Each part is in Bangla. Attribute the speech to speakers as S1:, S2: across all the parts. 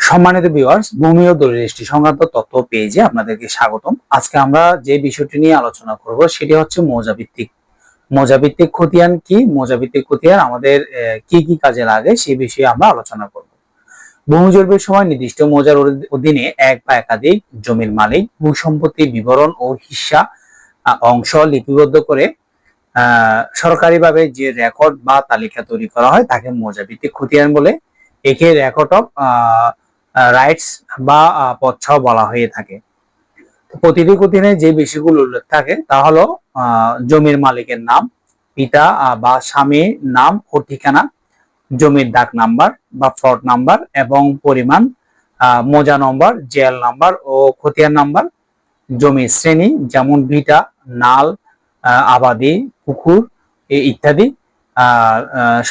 S1: সম্মানিত ভিউয়ার্স, ভূমি ও দলিল রেজিস্ট্রি সংক্রান্ত তথ্য পেজে আপনাদেরকে স্বাগতম। আজকে আমরা যে বিষয়টি নিয়ে আলোচনা করব সেটি হচ্ছে মৌজাভিত্তিক খতিয়ান কি, মৌজাভিত্তিক খতিয়ান আমাদের কি কি কাজে লাগে সেই বিষয়ে আমরা আলোচনা করব। ভূমি জরিপের সময় নির্দিষ্ট মৌজার অধীনে এক বা একাধিক জমির মালিক ভূসম্পত্তির বিবরণ ও হিস্সা অংশ লিপিবদ্ধ করে সরকারিভাবে যে রেকর্ড বা তালিকা তৈরি করা হয় তাকে মৌজাভিত্তিক খতিয়ান বলে। একে রেকর্ড অফ রাইটস বা পচ্ছাও বলা হয়ে থাকে। প্রতিটি খতিয়ানে যে বিষয়গুলো উল্লেখ থাকে তা হলো জমির মালিকের নাম, পিতা বা স্বামীর নাম ও ঠিকানা, জমির দাগ নাম্বার বা প্লট নাম্বার এবং পরিমাণ, মৌজা নম্বর, জেএল নাম্বার ও খতিয়ান নাম্বার, জমির শ্রেণী যেমন ভিটা, নাল, আবাদি, পুকুর ইত্যাদি,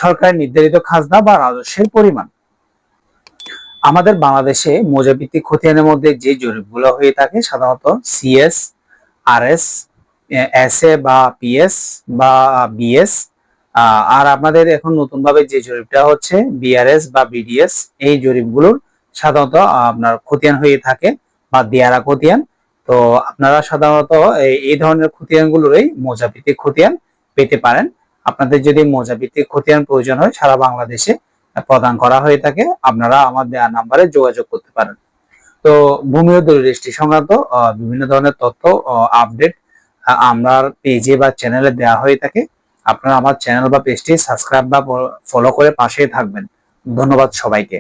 S1: সরকার নির্ধারিত খাজনা বা রাজস্বের পরিমাণ। আমাদের বাংলাদেশে মৌজাভিত্তিক খতিয়ানের মধ্যে যে জরিপগুলো হয়ে থাকে সাধারণত সিএস, আরএস, এসএ বা পিএস বা বিএস, আর আপনাদের এখন নতুন ভাবে যে জরিপটা হচ্ছে বিআরএস বা বিডিএস, এই জরিপগুলোর সাধারণত আপনার খতিয়ান হয়ে থাকে বা দিয়ারা খতিয়ান। তো আপনারা সাধারণত এই ধরনের খতিয়ানগুলোরই মৌজাভিত্তিক খতিয়ান পেতে পারেন। আপনাদের যদি মৌজাভিত্তিক খতিয়ান প্রয়োজন হয় সারা বাংলাদেশে প্রদান করা হয়ে থাকে, আপনারা আমার দেওয়া নাম্বারে যোগাযোগ করতে পারেন। তো ভূমি ও দলিল রেজিস্ট্রি সংক্রান্ত বিভিন্ন ধরনের তথ্য আপডেট আমার পেজে বা চ্যানেলে দেওয়া হয়ে থাকে। আপনারা আমার চ্যানেল বা পেজটি সাবস্ক্রাইব বা ফলো করে পাশেই থাকবেন। ধন্যবাদ সবাইকে।